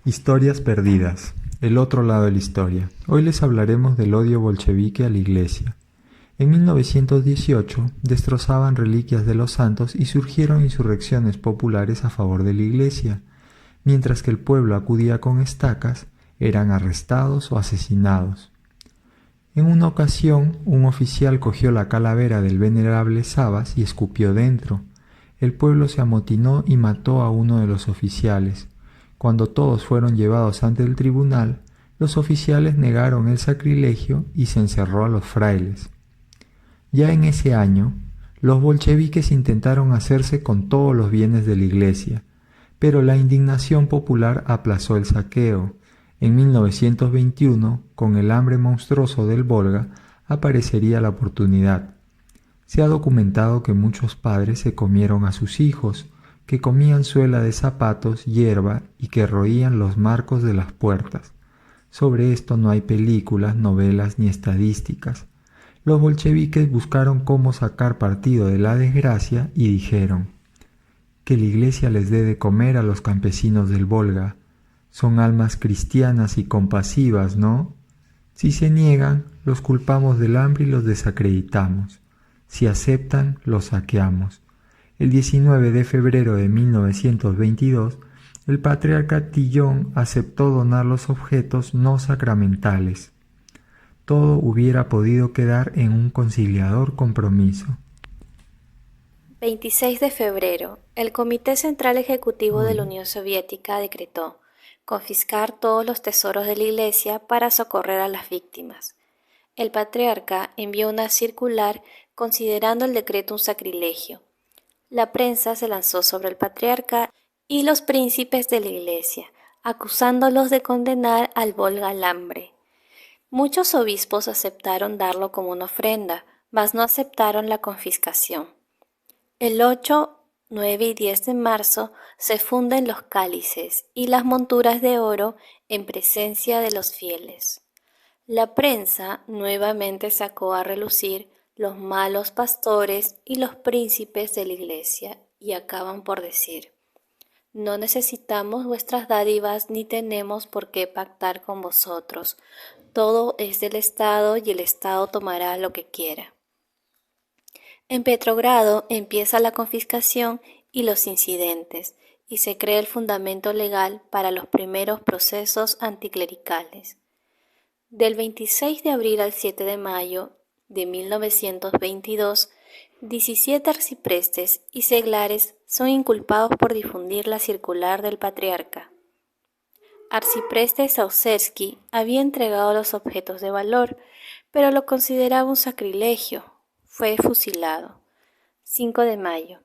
Historias perdidas. El otro lado de la historia. Hoy les hablaremos del odio bolchevique a la Iglesia. En 1918 destrozaban reliquias de los santos y surgieron insurrecciones populares a favor de la Iglesia. Mientras que el pueblo acudía con estacas, eran arrestados o asesinados. En una ocasión, un oficial cogió la calavera del venerable Sabas y escupió dentro. El pueblo se amotinó y mató a uno de los oficiales. Cuando todos fueron llevados ante el tribunal, los oficiales negaron el sacrilegio y se encerró a los frailes. Ya en ese año, los bolcheviques intentaron hacerse con todos los bienes de la Iglesia, pero la indignación popular aplazó el saqueo. En 1921, con el hambre monstruoso del Volga, aparecería la oportunidad. Se ha documentado que muchos padres se comieron a sus hijos, que comían suela de zapatos, hierba y que roían los marcos de las puertas. Sobre esto no hay películas, novelas ni estadísticas. Los bolcheviques buscaron cómo sacar partido de la desgracia y dijeron: que la Iglesia les dé de comer a los campesinos del Volga. Son almas cristianas y compasivas, ¿no? Si se niegan, los culpamos del hambre y los desacreditamos. Si aceptan, los saqueamos. El 19 de febrero de 1922, el patriarca Tillón aceptó donar los objetos no sacramentales. Todo hubiera podido quedar en un conciliador compromiso. 26 de febrero, el Comité Central Ejecutivo de la Unión Soviética decretó confiscar todos los tesoros de la Iglesia para socorrer a las víctimas. El patriarca envió una circular considerando el decreto un sacrilegio. La prensa se lanzó sobre el patriarca y los príncipes de la Iglesia, acusándolos de condenar al Volga al hambre. Muchos obispos aceptaron darlo como una ofrenda, mas no aceptaron la confiscación. El 8, 9 y 10 de marzo se funden los cálices y las monturas de oro en presencia de los fieles. La prensa nuevamente sacó a relucir los malos pastores y los príncipes de la Iglesia y acaban por decir: no necesitamos vuestras dádivas ni tenemos por qué pactar con vosotros. Todo es del Estado y el Estado tomará lo que quiera. En Petrogrado empieza la confiscación y los incidentes, y se crea el fundamento legal para los primeros procesos anticlericales. Del 26 de abril al 7 de mayo de 1922, 17 arciprestes y seglares son inculpados por difundir la circular del patriarca. Arcipreste Saucersky había entregado los objetos de valor, pero lo consideraba un sacrilegio. Fue fusilado. 5 de mayo.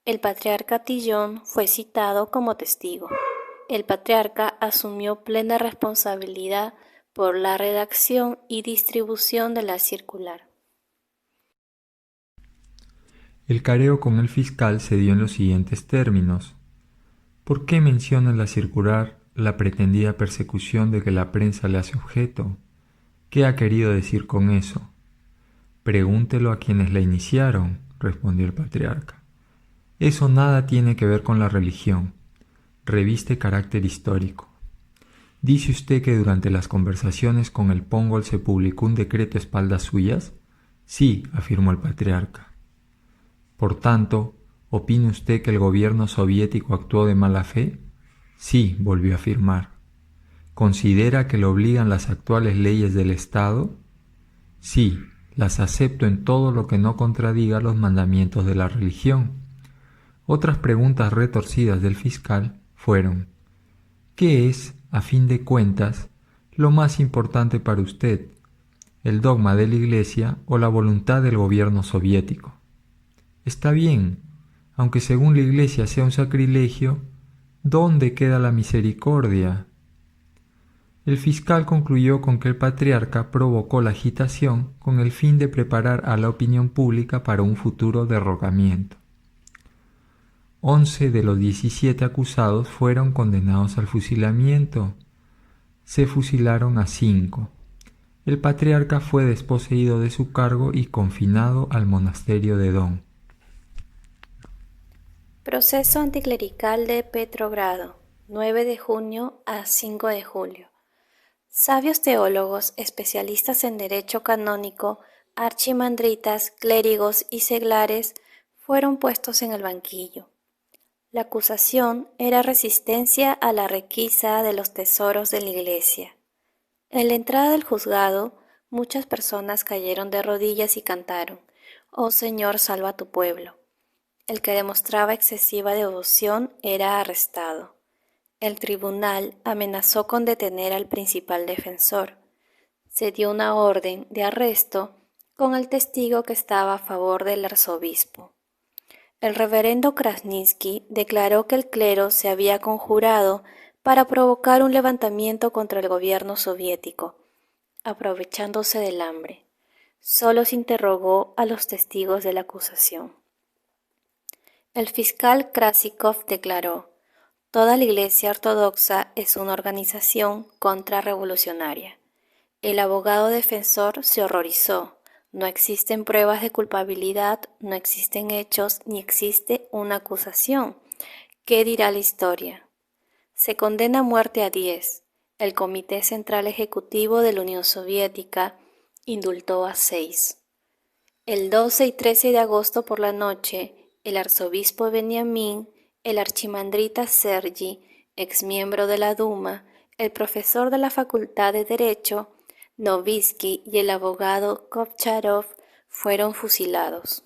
El patriarca Tillón fue citado como testigo. El patriarca asumió plena responsabilidad por la redacción y distribución de la circular. El careo con el fiscal se dio en los siguientes términos. ¿Por qué menciona en la circular la pretendida persecución de que la prensa le hace objeto? ¿Qué ha querido decir con eso? Pregúntelo a quienes la iniciaron, respondió el patriarca. Eso nada tiene que ver con la religión. Reviste carácter histórico. ¿Dice usted que durante las conversaciones con el Póngol se publicó un decreto a espaldas suyas? Sí, afirmó el patriarca. Por tanto, ¿opina usted que el gobierno soviético actuó de mala fe? Sí, volvió a afirmar. ¿Considera que lo obligan las actuales leyes del Estado? Sí, las acepto en todo lo que no contradiga los mandamientos de la religión. Otras preguntas retorcidas del fiscal fueron: ¿qué es, a fin de cuentas, lo más importante para usted, el dogma de la Iglesia o la voluntad del gobierno soviético? Está bien, aunque según la Iglesia sea un sacrilegio, ¿dónde queda la misericordia? El fiscal concluyó con que el patriarca provocó la agitación con el fin de preparar a la opinión pública para un futuro derrocamiento. 11 de los 17 acusados fueron condenados al fusilamiento. Se fusilaron a 5. El patriarca fue desposeído de su cargo y confinado al monasterio de Don. Proceso anticlerical de Petrogrado, 9 de junio a 5 de julio. Sabios teólogos, especialistas en derecho canónico, archimandritas, clérigos y seglares fueron puestos en el banquillo. La acusación era resistencia a la requisa de los tesoros de la Iglesia. En la entrada del juzgado, muchas personas cayeron de rodillas y cantaron: «Oh Señor, salva a tu pueblo». El que demostraba excesiva devoción era arrestado. El tribunal amenazó con detener al principal defensor. Se dio una orden de arresto con el testigo que estaba a favor del arzobispo. El reverendo Krasniqi declaró que el clero se había conjurado para provocar un levantamiento contra el gobierno soviético, aprovechándose del hambre. Solo se interrogó a los testigos de la acusación. El fiscal Krasikov declaró: «Toda la Iglesia Ortodoxa es una organización contrarrevolucionaria». El abogado defensor se horrorizó. No existen pruebas de culpabilidad, no existen hechos, ni existe una acusación. ¿Qué dirá la historia? Se condena a muerte a 10. El Comité Central Ejecutivo de la Unión Soviética indultó a 6. El 12 y 13 de agosto por la noche, el arzobispo Beniamín, el archimandrita Sergi, exmiembro de la Duma, el profesor de la Facultad de Derecho, Novitsky, y el abogado Kovcharov fueron fusilados.